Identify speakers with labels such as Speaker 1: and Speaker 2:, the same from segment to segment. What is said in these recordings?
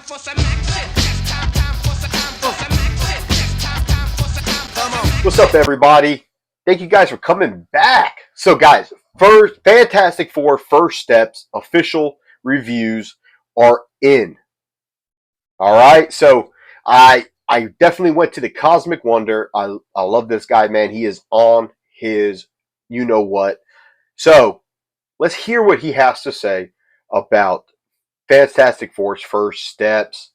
Speaker 1: for some action. It's time for some action. It's time for some.
Speaker 2: What's up, everybody? Thank you guys for coming back. So, guys, first Fantastic Four First Steps official reviews are in. All right, so I definitely went to the Cosmic Wonder. I love this guy, man. He is on his you know what. So let's hear what he has to say about Fantastic Four's First Steps.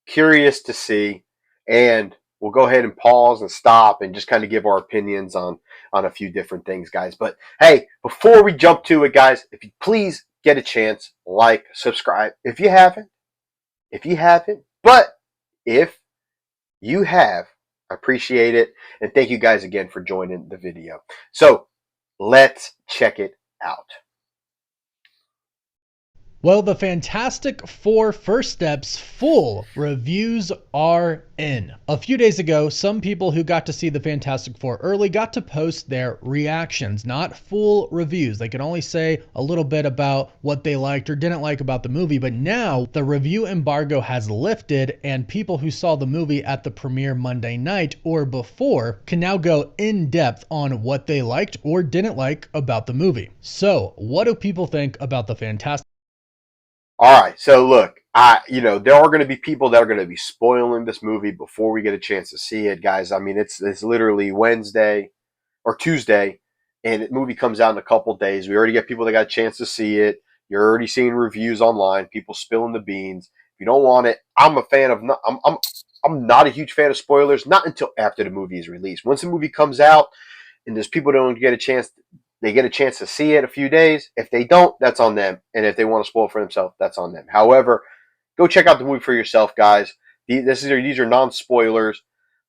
Speaker 2: Curious to see, and we'll go ahead and pause and stop and just kind of give our opinions on a few different things, guys. But hey, before we jump to it, guys, if you please get a chance, like, subscribe if you haven't. But if you have, I appreciate it, and thank you guys again for joining the video. So let's check it out.
Speaker 3: Well, the Fantastic Four First Steps full reviews are in. A few days ago, some people who got to see the Fantastic Four early got to post their reactions, not full reviews. They could only say a little bit about what they liked or didn't like about the movie, but now the review embargo has lifted and people who saw the movie at the premiere Monday night or before can now go in depth on what they liked or didn't like about the movie. So, what do people think about the Fantastic?
Speaker 2: All right, so look, there are going to be people that are going to be spoiling this movie before we get a chance to see it, guys. I mean, it's literally Wednesday or Tuesday, and the movie comes out in a couple days. We already get people that got a chance to see it. You're already seeing reviews online, people spilling the beans. If you don't want it, I'm a fan of. I'm not a huge fan of spoilers. Not until after the movie is released. Once the movie comes out, and there's people that don't get a chance. They get a chance to see it a few days. If they don't, that's on them. And if they want to spoil for themselves, that's on them. However, go check out the movie for yourself, guys. These are non-spoilers.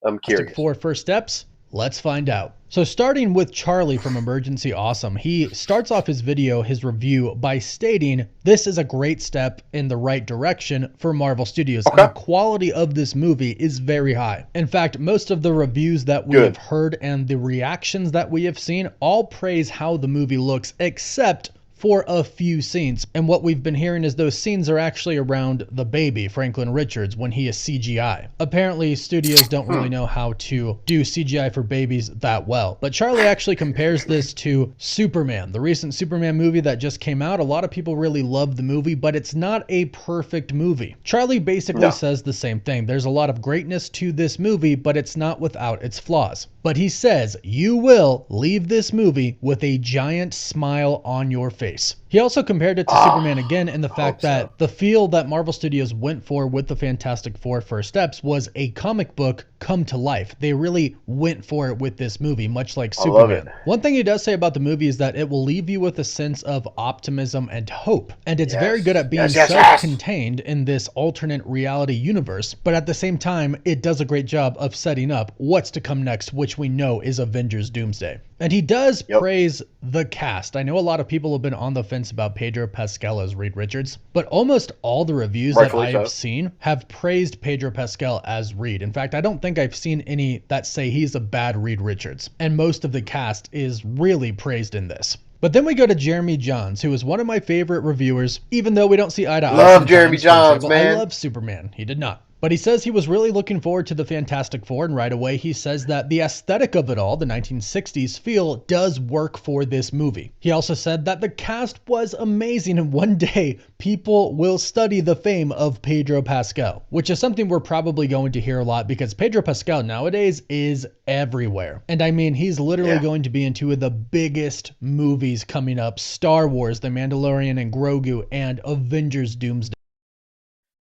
Speaker 2: I'm curious.
Speaker 3: Four First Steps? Let's find out. So starting with Charlie from Emergency Awesome, he starts off his video, his review, by stating this is a great step in the right direction for Marvel Studios.
Speaker 2: Okay.
Speaker 3: And the quality of this movie is very high. In fact, most of the reviews that we have heard and the reactions that we have seen all praise how the movie looks, except for a few scenes. And what we've been hearing is those scenes are actually around the baby, Franklin Richards, when he is CGI. Apparently, studios don't really know how to do CGI for babies that well. But Charlie actually compares this to Superman, the recent Superman movie that just came out. A lot of people really love the movie, but it's not a perfect movie. Charlie basically says the same thing. There's a lot of greatness to this movie, but it's not without its flaws. But he says, you will leave this movie with a giant smile on your face. He also compared it to Superman again in the fact that the feel that Marvel Studios went for with the Fantastic Four First Steps was a comic book come to life. They really went for it with this movie, much like Superman. One thing he does say about the movie is that it will leave you with a sense of optimism and hope. And it's very good at being self-contained in this alternate reality universe. But at the same time, it does a great job of setting up what's to come next, which we know is Avengers Doomsday. And he does praise the cast. I know a lot of people have been on the fence about Pedro Pascal as Reed Richards, but almost all the reviews that I have seen have praised Pedro Pascal as Reed. In fact, I don't think I've seen any that say he's a bad Reed Richards. And most of the cast is really praised in this. But then we go to Jeremy Jahns, who is one of my favorite reviewers, even though we don't see eye to eye.
Speaker 2: Love Jeremy Jahns, man.
Speaker 3: I love Superman. He did not. But he says he was really looking forward to the Fantastic Four, and right away he says that the aesthetic of it all, the 1960s feel, does work for this movie. He also said that the cast was amazing, and one day people will study the fame of Pedro Pascal, which is something we're probably going to hear a lot because Pedro Pascal nowadays is everywhere. And I mean, he's literally going to be in two of the biggest movies coming up, Star Wars, The Mandalorian and Grogu, and Avengers Doomsday.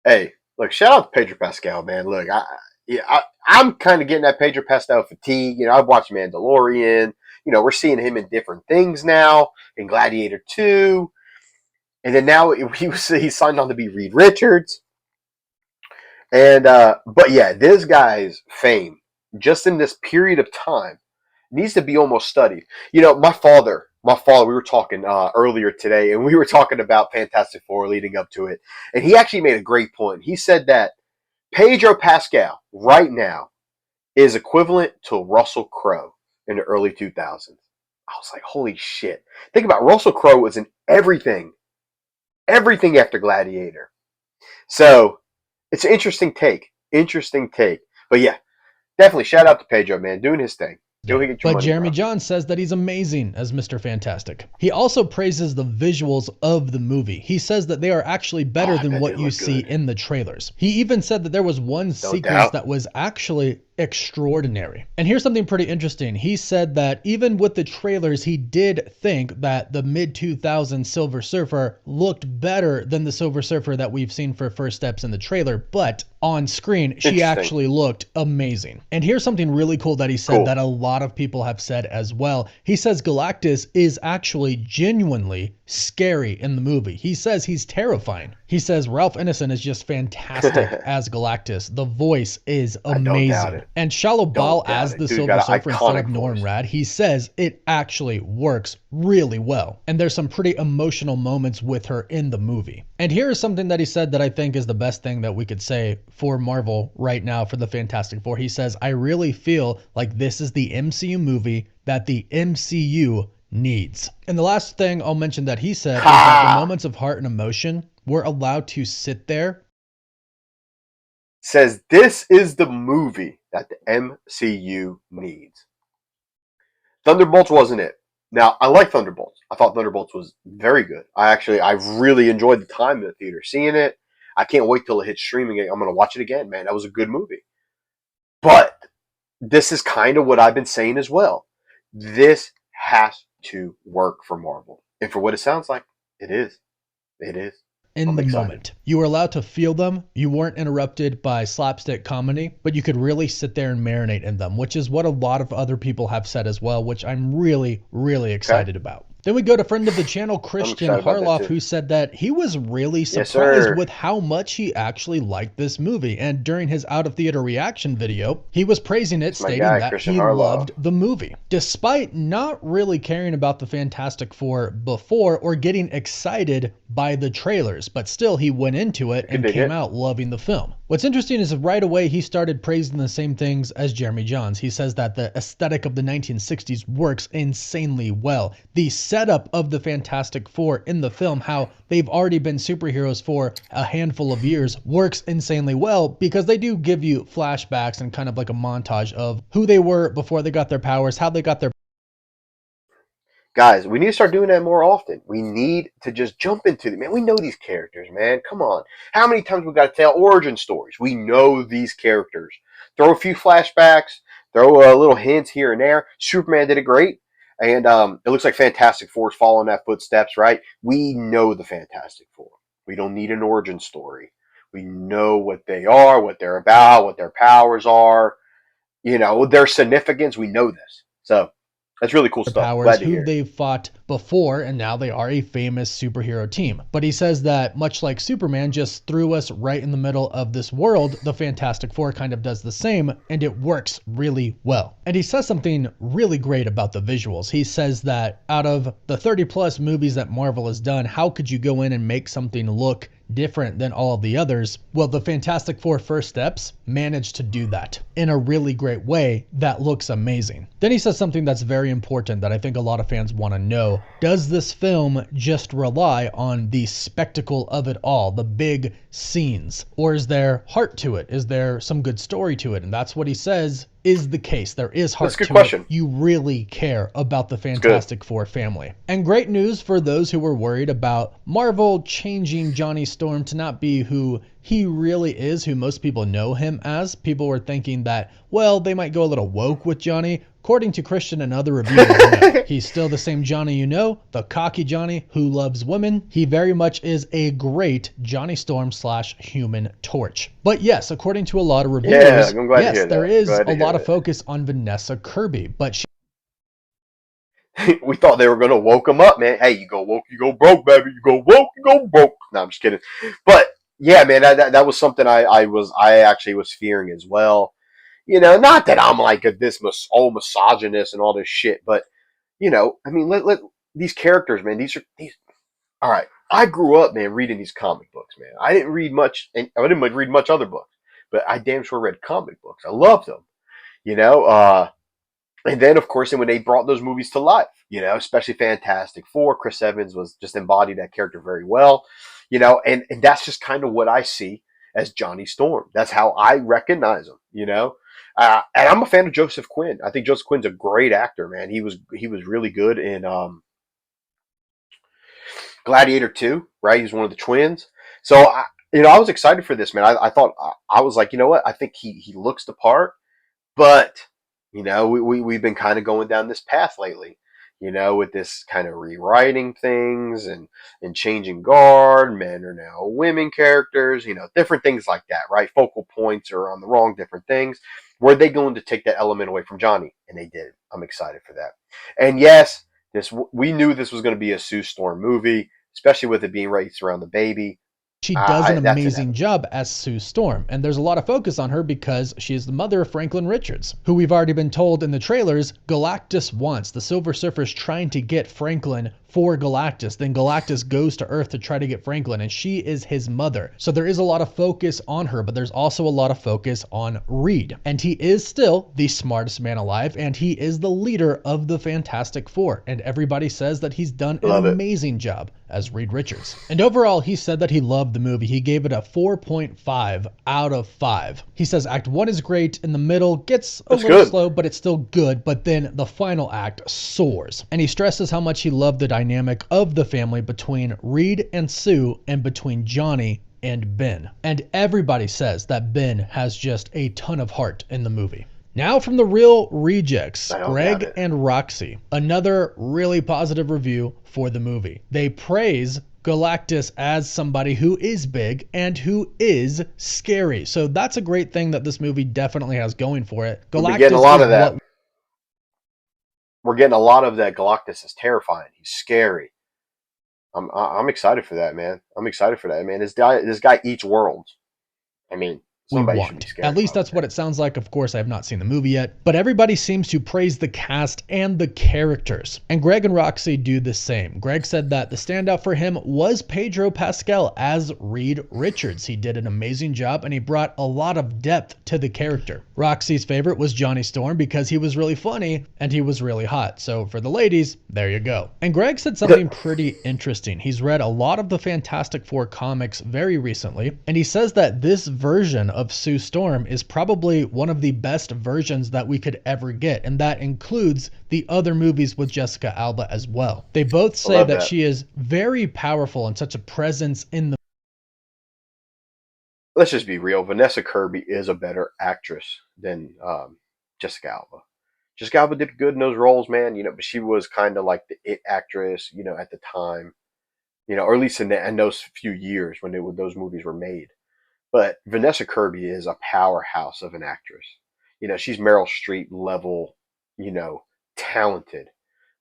Speaker 2: Hey. Look, shout out to Pedro Pascal, man. Look, I'm kind of getting that Pedro Pascal fatigue. I've watched Mandalorian. We're seeing him in different things now, in Gladiator 2. And then now he signed on to be Reed Richards. And, but yeah, this guy's fame, just in this period of time, needs to be almost studied. My father, we were talking earlier today, and we were talking about Fantastic Four leading up to it. And he actually made a great point. He said that Pedro Pascal right now is equivalent to Russell Crowe in the early 2000s. I was like, holy shit. Think about it. Russell Crowe was in everything after Gladiator. So It's an interesting take. Interesting take. But yeah, definitely shout out to Pedro, man, doing his thing. Go get your
Speaker 3: But
Speaker 2: money,
Speaker 3: Jeremy
Speaker 2: bro.
Speaker 3: Johns says that he's amazing as Mr. Fantastic. He also praises the visuals of the movie. He says that they are actually
Speaker 2: Oh,
Speaker 3: better
Speaker 2: I
Speaker 3: than
Speaker 2: bet they
Speaker 3: what you
Speaker 2: look
Speaker 3: see
Speaker 2: good.
Speaker 3: in the trailers. He even said that there was one
Speaker 2: No
Speaker 3: sequence
Speaker 2: doubt.
Speaker 3: that was actually extraordinary. And here's something pretty interesting. He said that even with the trailers, he did think that the mid-2000s Silver Surfer looked better than the Silver Surfer that we've seen for First Steps in the trailer, but on screen, she
Speaker 2: Interesting.
Speaker 3: actually looked amazing. And here's something really cool that he said
Speaker 2: Cool.
Speaker 3: that a lot of people have said as well. He says Galactus is actually genuinely scary in the movie. He says he's terrifying. He says Ralph Ineson is just fantastic as Galactus. The voice is
Speaker 2: I don't doubt
Speaker 3: amazing.
Speaker 2: it.
Speaker 3: And Shallow Ball
Speaker 2: Don't doubt
Speaker 3: as
Speaker 2: it.
Speaker 3: the
Speaker 2: Dude
Speaker 3: Silver
Speaker 2: got an
Speaker 3: Surfer instead of
Speaker 2: iconic
Speaker 3: Norrin
Speaker 2: voice.
Speaker 3: Rad, he says it actually works really well. And there's some pretty emotional moments with her in the movie. And here is something that he said that I think is the best thing that we could say for Marvel right now for the Fantastic Four. He says, I really feel like this is the MCU movie that the MCU needs. And the last thing I'll mention that he said is that the moments of heart and emotion were allowed to sit there.
Speaker 2: Says this is the movie that the MCU needs. Thunderbolts wasn't it. Now, I like Thunderbolts. I thought Thunderbolts was very good. I really enjoyed the time in the theater seeing it. I can't wait till it hits streaming. I'm going to watch it again, man. That was a good movie. But this is kind of what I've been saying as well. This has to work for Marvel. And for what it sounds like, it is. It is.
Speaker 3: In
Speaker 2: I'm
Speaker 3: the
Speaker 2: excited.
Speaker 3: moment. You were allowed to feel them. You weren't interrupted by slapstick comedy, but you could really sit there and marinate in them, which is what a lot of other people have said as well, which I'm really, really excited about. Then we go to friend of the channel, Christian
Speaker 2: excited about that
Speaker 3: Harloff,
Speaker 2: too.
Speaker 3: who said that he was really
Speaker 2: Yes,
Speaker 3: surprised
Speaker 2: sir.
Speaker 3: with how much he actually liked this movie. And during his out of theater reaction video, he was praising it,
Speaker 2: my
Speaker 3: stating
Speaker 2: guy,
Speaker 3: that
Speaker 2: Christian
Speaker 3: he
Speaker 2: Harloff.
Speaker 3: loved the movie, despite not really caring about the Fantastic Four before or getting excited by the trailers. But still, he went into it and came out loving the film. What's interesting is right away he started praising the same things as Jeremy Johns. He says that the aesthetic of the 1960s works insanely well. The setup of the Fantastic Four in the film, how they've already been superheroes for a handful of years, works insanely well because they do give you flashbacks and kind of like a montage of who they were before they got their powers, how they got their
Speaker 2: Guys, we need to start doing that more often. We need to just jump into it. Man, we know these characters, man. Come on. How many times we got to tell origin stories? We know these characters. Throw a few flashbacks, throw a little hints here and there. Superman did it great. And it looks like Fantastic Four is following that footsteps, right? We know the Fantastic Four. We don't need an origin story. We know what they are, what they're about, what their powers are, their significance. We know this. So that's really cool stuff.
Speaker 3: powers,
Speaker 2: Glad to
Speaker 3: who
Speaker 2: hear.
Speaker 3: they've fought before, and now they are a famous superhero team. But he says that much like Superman just threw us right in the middle of this world, the Fantastic Four kind of does the same, and it works really well. And he says something really great about the visuals. He says that out of the 30 plus movies that Marvel has done, how could you go in and make something look different than all of the others? Well, the Fantastic Four First Steps managed to do that in a really great way that looks amazing. Then he says something that's very important that I think a lot of fans want to know. Does this film just rely on the spectacle of it all, the big scenes? Or is there heart to it? Is there some good story to it? And that's what he says is the case. There is heart
Speaker 2: That's a good
Speaker 3: to
Speaker 2: question.
Speaker 3: it. You really care about the Fantastic Four family. And great news for those who were worried about Marvel changing Johnny Storm to not be who he really is, who most people know him as. People were thinking that, well, they might go a little woke with Johnny. According to Christian and other reviewers, no. He's still the same Johnny you know, the cocky Johnny who loves women. He very much is a great Johnny Storm / Human Torch. But yes, according to a lot of reviewers,
Speaker 2: Yeah, I'm glad to
Speaker 3: yes,
Speaker 2: hear
Speaker 3: there
Speaker 2: that.
Speaker 3: is
Speaker 2: Glad to
Speaker 3: a
Speaker 2: hear
Speaker 3: lot of
Speaker 2: that.
Speaker 3: focus on Vanessa Kirby, but she
Speaker 2: We thought they were gonna woke him up, man. Hey, you go woke, you go broke, baby. You go woke, you go broke. No, I'm just kidding. But yeah, man, that was something I actually was fearing as well. Not that I'm like this misogynist and all this shit, but I mean, let these characters, man. These. All right, I grew up, man, reading these comic books, man. I didn't read much, and I didn't read much other books, but I damn sure read comic books. I loved them, you know. And then, of course, when they brought those movies to life, especially Fantastic Four, Chris Evans was just embodied that character very well, and that's just kind of what I see. as Johnny Storm. That's how I recognize him, and I'm a fan of Joseph Quinn. I think Joseph Quinn's a great actor, man. He was really good in Gladiator 2, right? He was one of the twins. So I was excited for this, man. I thought I was like, you know what? I think he looks the part, but we've been kind of going down this path lately, with this kind of rewriting things and changing guard. Men are now women characters, different things like that, right? Focal points are on the wrong different things. Were they going to take that element away from Johnny? And they did. I'm excited for that. And yes, we knew this was going to be a Sue Storm movie, especially with it being raised around the baby.
Speaker 3: She does an amazing job as Sue Storm, and there's a lot of focus on her because she is the mother of Franklin Richards, who we've already been told in the trailers Galactus wants. The Silver Surfer's trying to get Franklin for Galactus. Then Galactus goes to Earth to try to get Franklin, and she is his mother. So there is a lot of focus on her, but there's also a lot of focus on Reed. And he is still the smartest man alive, and he is the leader of the Fantastic Four. And everybody says that he's done an amazing job as Reed Richards. And overall, he said that he loved the movie. He gave it a 4.5 out of 5. He says Act 1 is great. In the middle, gets a little slow, but it's still good. But then the final act soars. And he stresses how much he loved the dynamic of the family between Reed and Sue and between Johnny and Ben. And everybody says that Ben has just a ton of heart in the movie. Now from the Real Rejects, Greg and Roxy, another really positive review for the movie. They praise Galactus as somebody who is big and who is scary. So that's a great thing that this movie definitely has going for it.
Speaker 2: We're getting a lot of that. We're getting a lot of that. Galactus is terrifying. He's scary. I'm excited for that, man. I'm excited for that, man. This guy eats worlds. I mean, somebody should be scared.
Speaker 3: At least that's what it sounds like. Of course, I have not seen the movie yet, but everybody seems to praise the cast and the characters. And Greg and Roxy do the same. Greg said that the standout for him was Pedro Pascal as Reed Richards. He did an amazing job and he brought a lot of depth to the character. Roxy's favorite was Johnny Storm because he was really funny and he was really hot. So for the ladies, there you go. And Greg said something pretty interesting. He's read a lot of the Fantastic Four comics very recently, and he says that this version of Sue Storm is probably one of the best versions that we could ever get, and that includes the other movies with Jessica Alba as well. They both say that she is very powerful and such a presence in the...
Speaker 2: Let's just be real. Vanessa Kirby is a better actress than Jessica Alba. Jessica Alba did good in those roles, man, but she was kind of like the it actress, at the time, or at least in those few years when those movies were made. But Vanessa Kirby is a powerhouse of an actress. She's Meryl Streep level, talented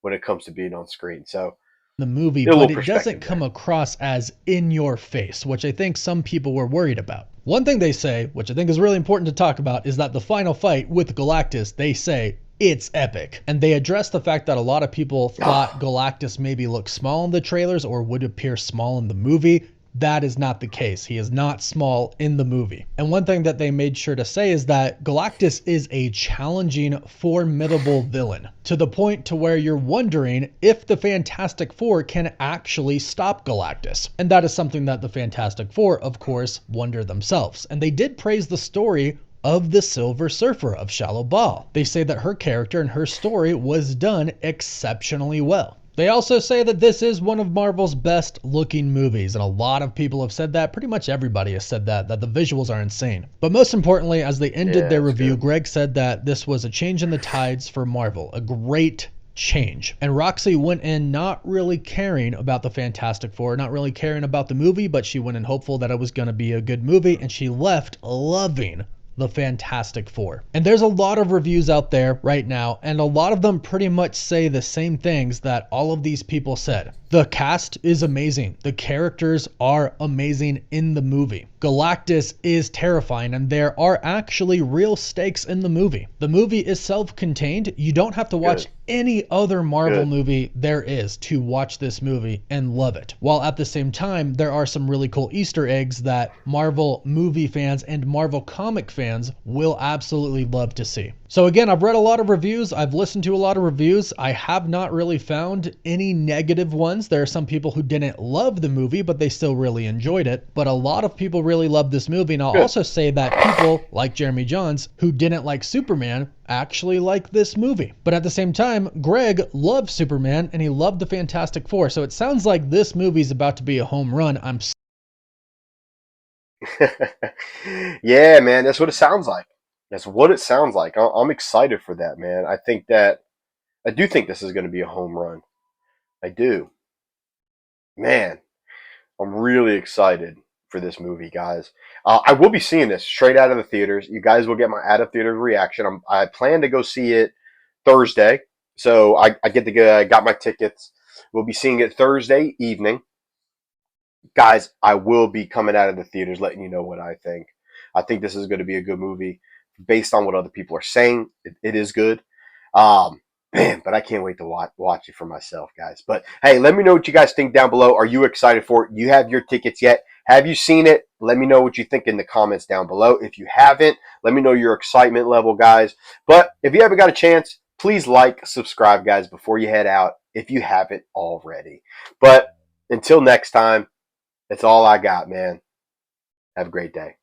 Speaker 2: when it comes to being on screen. So
Speaker 3: the movie, but it doesn't come across as in your face, which I think some people were worried about. One thing they say, which I think is really important to talk about, is that the final fight with Galactus, they say it's epic. And they address the fact that a lot of people thought Galactus maybe looked small in the trailers or would appear small in the movie. That is not the case. He is not small in the movie. And one thing that they made sure to say is that Galactus is a challenging, formidable villain, to the point to where you're wondering if the Fantastic Four can actually stop Galactus. And that is something that the Fantastic Four, of course, wonder themselves. And they did praise the story of the Silver Surfer of Shallow Ball. They say that her character and her story was done exceptionally well. They also say that this is one of Marvel's best looking movies, and a lot of people have said that. Pretty much everybody has said that the visuals are insane. But most importantly, as they ended their review, Greg said that this was a change in the tides for Marvel, a great change. And Roxy went in not really caring about the Fantastic Four, not really caring about the movie, but she went in hopeful that it was going to be a good movie, and she left loving the Fantastic Four. And there's a lot of reviews out there right now, and a lot of them pretty much say the same things that all of these people said. The cast is amazing. The characters are amazing in the movie. Galactus is terrifying, and there are actually real stakes in the movie. The movie is self-contained. You don't have to watch any other Marvel
Speaker 2: Good.
Speaker 3: movie there is to watch this movie and love it. While at the same time, there are some really cool Easter eggs that Marvel movie fans and Marvel comic fans will absolutely love to see. So again, I've read a lot of reviews. I've listened to a lot of reviews. I have not really found any negative ones. There are some people who didn't love the movie, but they still really enjoyed it. But a lot of people really loved this movie. And I'll
Speaker 2: Good.
Speaker 3: also say that people like Jeremy Johns who didn't like Superman actually like this movie. But at the same time, Greg loved Superman and he loved the Fantastic Four. So it sounds like this movie's about to be a home run.
Speaker 2: Yeah, man, that's what it sounds like. That's what it sounds like. I'm excited for that, man. I do think this is going to be a home run. I do. Man, I'm really excited for this movie, guys. I will be seeing this straight out of the theaters. You guys will get my out of theater reaction. I plan to go see it Thursday, so I get to go. I got my tickets. We'll be seeing it Thursday evening, guys. I will be coming out of the theaters, letting you know what I think. I think this is going to be a good movie, based on what other people are saying. It is good. Man, but I can't wait to watch it for myself, guys. But hey, let me know what you guys think down below. Are you excited for it? You have your tickets yet? Have you seen it? Let me know what you think in the comments down below. If you haven't, let me know your excitement level, guys. But if you haven't got a chance, please like, subscribe, guys, before you head out if you haven't already. But until next time, that's all I got, man. Have a great day.